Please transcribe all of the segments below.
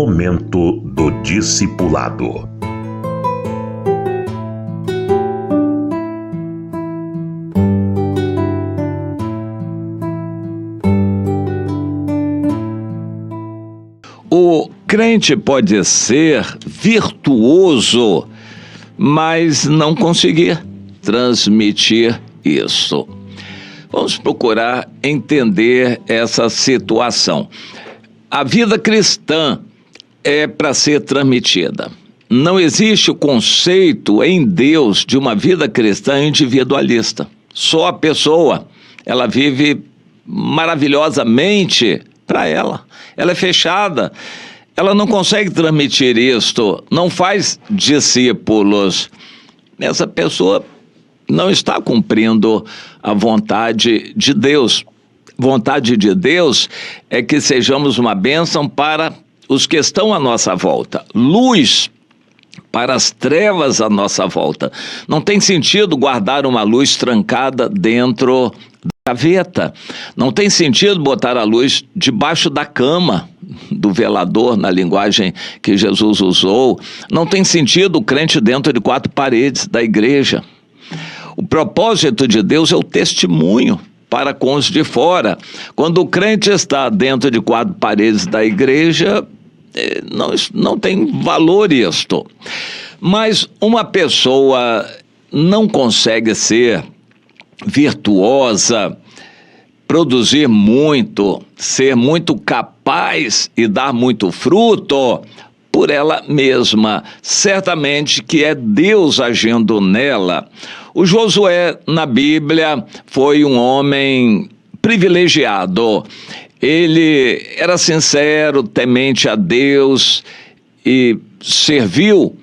Momento do Discipulado. O crente pode ser virtuoso, mas não conseguir transmitir isso. Vamos procurar entender essa situação. A vida cristã é para ser transmitida. Não existe o conceito em Deus de uma vida cristã individualista. Só a pessoa, ela vive maravilhosamente para ela. Ela é fechada, ela não consegue transmitir isto, não faz discípulos. Essa pessoa não está cumprindo a vontade de Deus. Vontade de Deus é que sejamos uma bênção para os que estão à nossa volta, luz para as trevas à nossa volta. Não tem sentido guardar uma luz trancada dentro da gaveta. Não tem sentido botar a luz debaixo da cama do velador, na linguagem que Jesus usou. Não tem sentido o crente dentro de quatro paredes da igreja. O propósito de Deus é o testemunho para com os de fora. Quando o crente está dentro de quatro paredes da igreja, não tem valor isto. Mas uma pessoa não consegue ser virtuosa, produzir muito, ser muito capaz e dar muito fruto por ela mesma. Certamente que é Deus agindo nela. O Josué, na Bíblia, foi um homem privilegiado. Ele era sincero, temente a Deus e serviu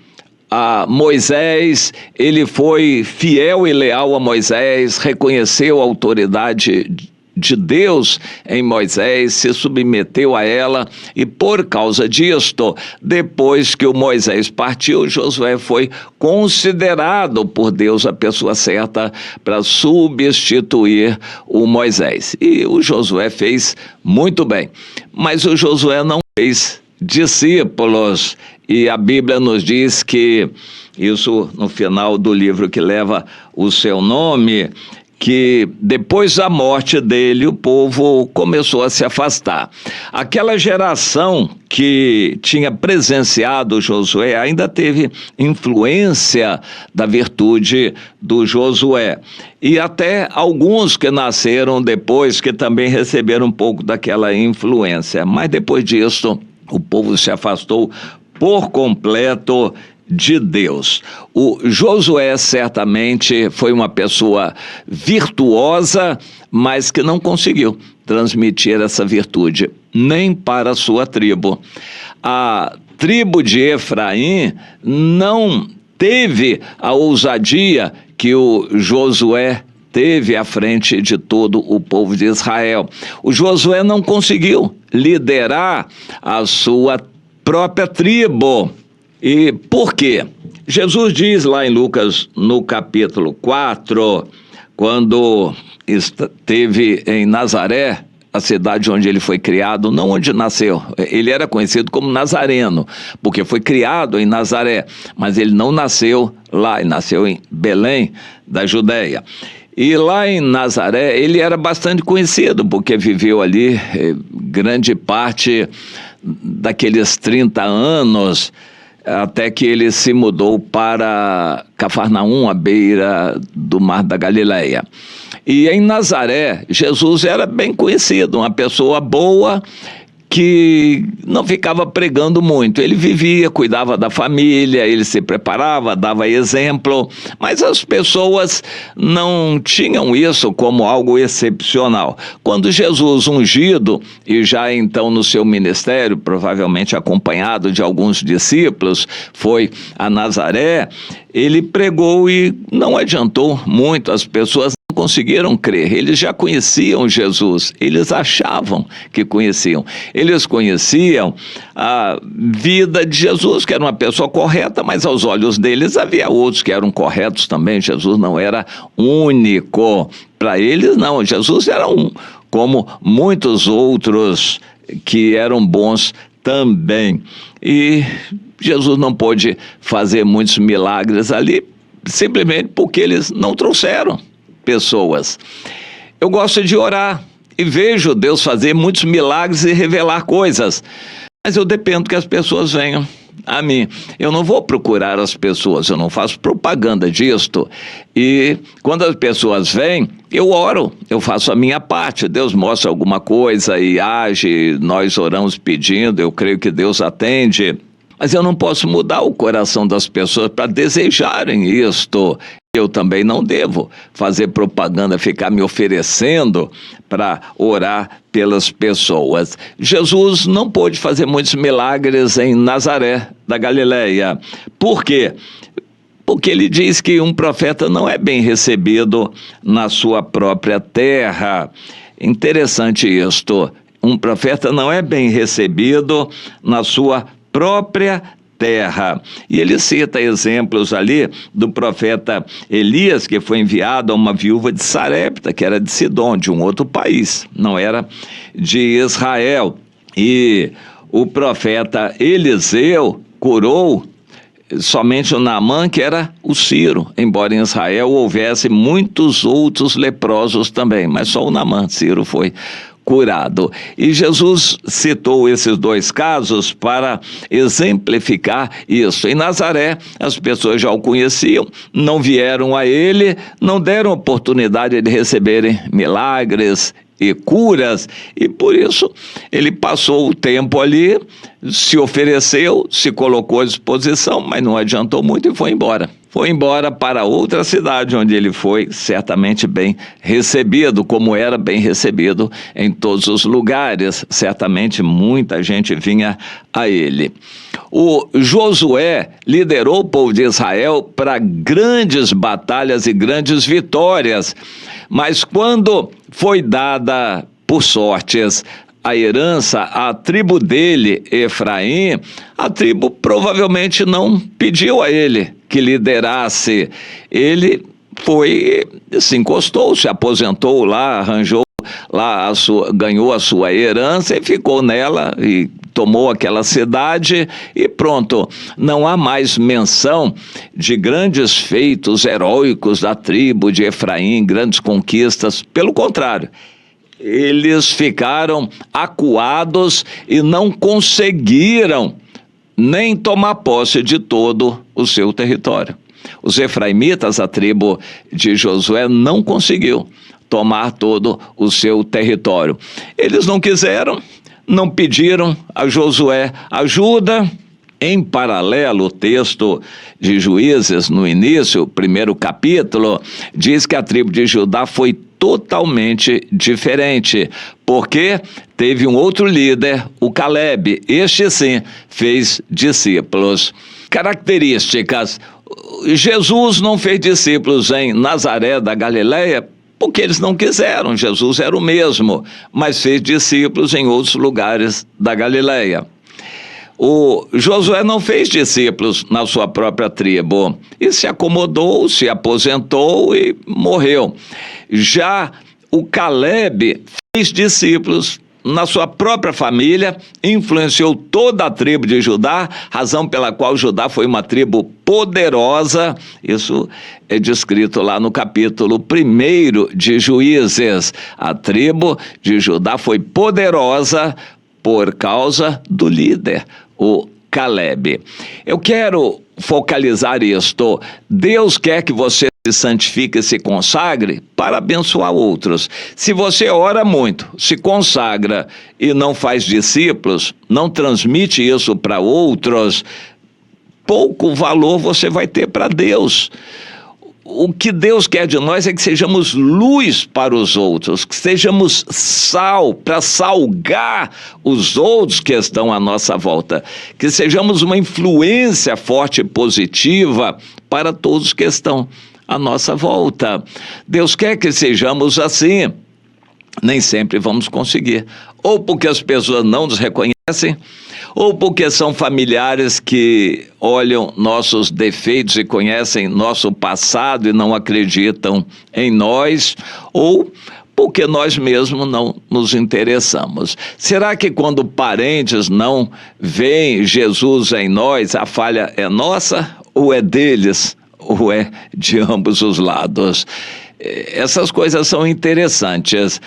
a Moisés. Ele foi fiel e leal a Moisés, reconheceu a autoridade de Deus em Moisés, se submeteu a ela, e por causa disto, depois que o Moisés partiu, Josué foi considerado por Deus a pessoa certa para substituir o Moisés. E o Josué fez muito bem, mas o Josué não fez discípulos, e a Bíblia nos diz que, isso no final do livro que leva o seu nome, que depois da morte dele, o povo começou a se afastar. Aquela geração que tinha presenciado Josué ainda teve influência da virtude do Josué. E até alguns que nasceram depois, que também receberam um pouco daquela influência. Mas depois disso, o povo se afastou por completo de Deus. O Josué certamente foi uma pessoa virtuosa, mas que não conseguiu transmitir essa virtude nem para a sua tribo. A tribo de Efraim não teve a ousadia que o Josué teve à frente de todo o povo de Israel. O Josué não conseguiu liderar a sua própria tribo. E por quê? Jesus diz lá em Lucas, no capítulo 4, quando esteve em Nazaré, a cidade onde ele foi criado, não onde nasceu. Ele era conhecido como Nazareno, porque foi criado em Nazaré, mas ele não nasceu lá, ele nasceu em Belém, da Judéia. E lá em Nazaré, ele era bastante conhecido, porque viveu ali grande parte daqueles 30 anos, até que ele se mudou para Cafarnaum, à beira do Mar da Galileia. E em Nazaré, Jesus era bem conhecido, uma pessoa boa, que não ficava pregando muito. Ele vivia, cuidava da família, ele se preparava, dava exemplo, mas as pessoas não tinham isso como algo excepcional. Quando Jesus, ungido, e já então no seu ministério, provavelmente acompanhado de alguns discípulos, foi a Nazaré, ele pregou e não adiantou muito, as pessoas não conseguiram crer. Eles já conheciam Jesus, eles achavam que conheciam. Eles conheciam a vida de Jesus, que era uma pessoa correta, mas aos olhos deles havia outros que eram corretos também. Jesus não era único. Para eles não, Jesus era um, como muitos outros que eram bons também. E Jesus não pôde fazer muitos milagres ali, simplesmente porque eles não trouxeram pessoas. Eu gosto de orar e vejo Deus fazer muitos milagres e revelar coisas, mas eu dependo que as pessoas venham a mim. Eu não vou procurar as pessoas, eu não faço propaganda disto. E quando as pessoas vêm, eu oro, eu faço a minha parte. Deus mostra alguma coisa e age, nós oramos pedindo, eu creio que Deus atende. Mas eu não posso mudar o coração das pessoas para desejarem isto. Eu também não devo fazer propaganda, ficar me oferecendo para orar pelas pessoas. Jesus não pôde fazer muitos milagres em Nazaré da Galileia. Por quê? Porque ele diz que um profeta não é bem recebido na sua própria terra. Interessante isto. Um profeta não é bem recebido na sua própria terra. E ele cita exemplos ali do profeta Elias, que foi enviado a uma viúva de Sarepta, que era de Sidom, de um outro país, não era de Israel. E o profeta Eliseu curou somente o Naamã, que era o Ciro, embora em Israel houvesse muitos outros leprosos também, mas só o Naamã, Ciro foi curado. E Jesus citou esses dois casos para exemplificar isso. Em Nazaré, as pessoas já o conheciam, não vieram a ele, não deram oportunidade de receberem milagres e curas, e por isso ele passou o tempo ali, se ofereceu, se colocou à disposição, mas não adiantou muito e foi embora. Foi embora para outra cidade, onde ele foi certamente bem recebido, como era bem recebido em todos os lugares. Certamente muita gente vinha a ele. O Josué liderou o povo de Israel para grandes batalhas e grandes vitórias, mas quando foi dada por sortes a herança à tribo dele, Efraim, a tribo provavelmente não pediu a ele que liderasse. Ele se encostou, se aposentou lá, arranjou lá ganhou a sua herança e ficou nela e tomou aquela cidade e pronto. Não há mais menção de grandes feitos heróicos da tribo de Efraim, grandes conquistas, pelo contrário. Eles ficaram acuados e não conseguiram nem tomar posse de todo o seu território. Os efraimitas, a tribo de Josué, não conseguiu tomar todo o seu território. Eles não quiseram, não pediram a Josué ajuda. Em paralelo, o texto de Juízes, no início, primeiro capítulo, diz que a tribo de Judá foi totalmente diferente, porque teve um outro líder, o Calebe. Este sim fez discípulos. Características: Jesus não fez discípulos em Nazaré da Galileia porque eles não quiseram. Jesus era o mesmo, mas fez discípulos em outros lugares da Galileia. O Josué não fez discípulos na sua própria tribo e se acomodou, se aposentou e morreu. Já o Calebe fez discípulos na sua própria família, influenciou toda a tribo de Judá, razão pela qual Judá foi uma tribo poderosa. Isso é descrito lá no capítulo 1 de Juízes. A tribo de Judá foi poderosa por causa do líder, o Calebe. Eu quero focalizar isto. Deus quer que você se santifique e se consagre para abençoar outros. Se você ora muito, se consagra e não faz discípulos, não transmite isso para outros, pouco valor você vai ter para Deus. O que Deus quer de nós é que sejamos luz para os outros, que sejamos sal para salgar os outros que estão à nossa volta, que sejamos uma influência forte e positiva para todos que estão à nossa volta. Deus quer que sejamos assim. Nem sempre vamos conseguir, ou porque as pessoas não nos reconhecem, ou porque são familiares que olham nossos defeitos e conhecem nosso passado e não acreditam em nós, ou porque nós mesmos não nos interessamos. Será que quando parentes não veem Jesus em nós, a falha é nossa ou é deles? Ou é de ambos os lados? Essas coisas são interessantes.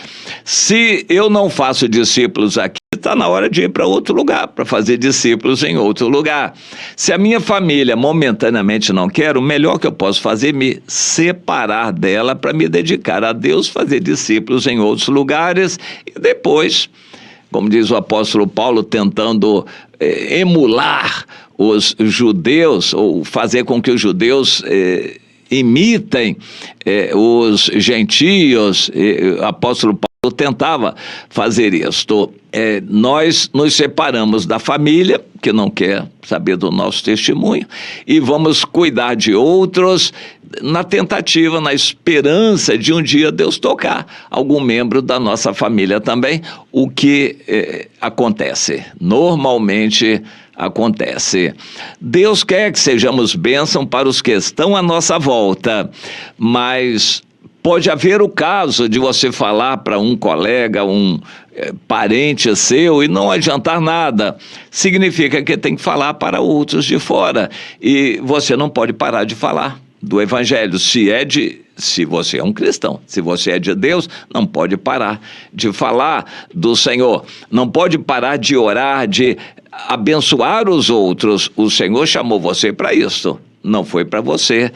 Se eu não faço discípulos aqui, está na hora de ir para outro lugar, para fazer discípulos em outro lugar. Se a minha família momentaneamente não quer, o melhor que eu posso fazer é me separar dela para me dedicar a Deus, fazer discípulos em outros lugares e depois, como diz o apóstolo Paulo, tentando emular os judeus, ou fazer com que os judeus imitem os gentios. O apóstolo Paulo tentava fazer isto. Nós nos separamos da família, que não quer saber do nosso testemunho, e vamos cuidar de outros na tentativa, na esperança de um dia Deus tocar algum membro da nossa família também, o que acontece, normalmente acontece. Deus quer que sejamos bênção para os que estão à nossa volta, mas pode haver o caso de você falar para um colega, um parente seu e não adiantar nada. Significa que tem que falar para outros de fora e você não pode parar de falar do evangelho. Se você é um cristão, se você é de Deus, não pode parar de falar do Senhor, não pode parar de orar, de abençoar os outros. O Senhor chamou você para isso, não foi para você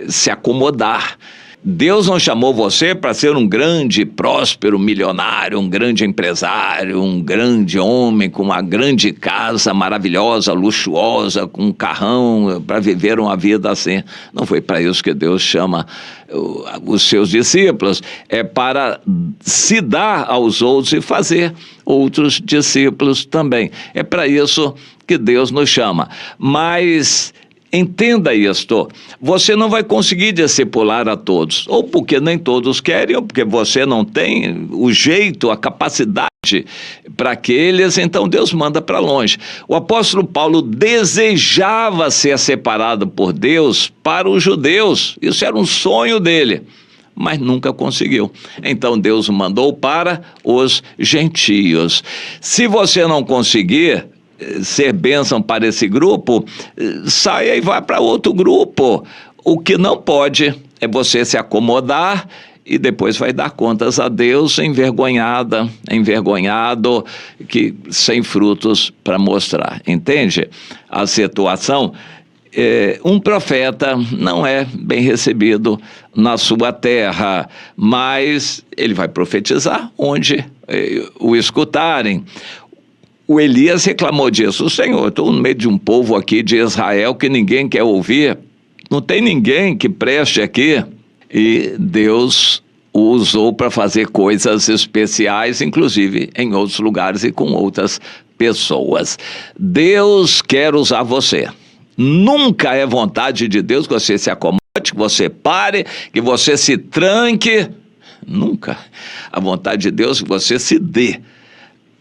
se acomodar. Deus não chamou você para ser um grande, próspero milionário, um grande empresário, um grande homem com uma grande casa maravilhosa, luxuosa, com um carrão, para viver uma vida assim. Não foi para isso que Deus chama os seus discípulos. É para se dar aos outros e fazer outros discípulos também. É para isso que Deus nos chama. Mas entenda isto, você não vai conseguir discipular a todos, ou porque nem todos querem, ou porque você não tem o jeito, a capacidade para aqueles, então Deus manda para longe. O apóstolo Paulo desejava ser separado por Deus para os judeus, isso era um sonho dele, mas nunca conseguiu. Então Deus mandou para os gentios. Se você não conseguir ser bênção para esse grupo, saia e vá para outro grupo. O que não pode é você se acomodar e depois vai dar contas a Deus envergonhado, sem frutos para mostrar. Entende a situação? Um profeta não é bem recebido na sua terra, mas ele vai profetizar onde o escutarem. O Elias reclamou disso. Senhor, eu estou no meio de um povo aqui de Israel que ninguém quer ouvir. Não tem ninguém que preste aqui. E Deus o usou para fazer coisas especiais, inclusive em outros lugares e com outras pessoas. Deus quer usar você. Nunca é vontade de Deus que você se acomode, que você pare, que você se tranque. Nunca. A vontade de Deus é que você se dê.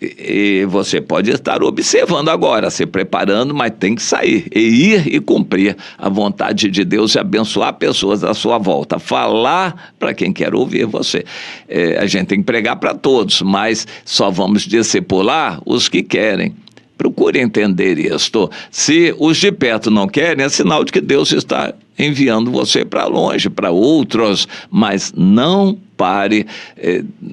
E você pode estar observando agora, se preparando, mas tem que sair e ir e cumprir a vontade de Deus e abençoar pessoas à sua volta, falar para quem quer ouvir você. A gente tem que pregar para todos, mas só vamos discipular os que querem. Procure entender isto. Se os de perto não querem, é sinal de que Deus está enviando você para longe, para outros, mas não pare,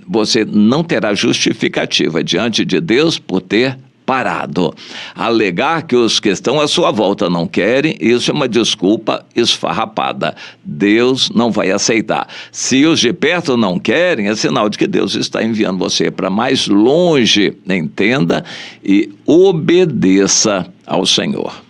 você não terá justificativa diante de Deus por ter parado. Alegar que os que estão à sua volta não querem, isso é uma desculpa esfarrapada. Deus não vai aceitar. Se os de perto não querem, é sinal de que Deus está enviando você para mais longe. Entenda e obedeça ao Senhor.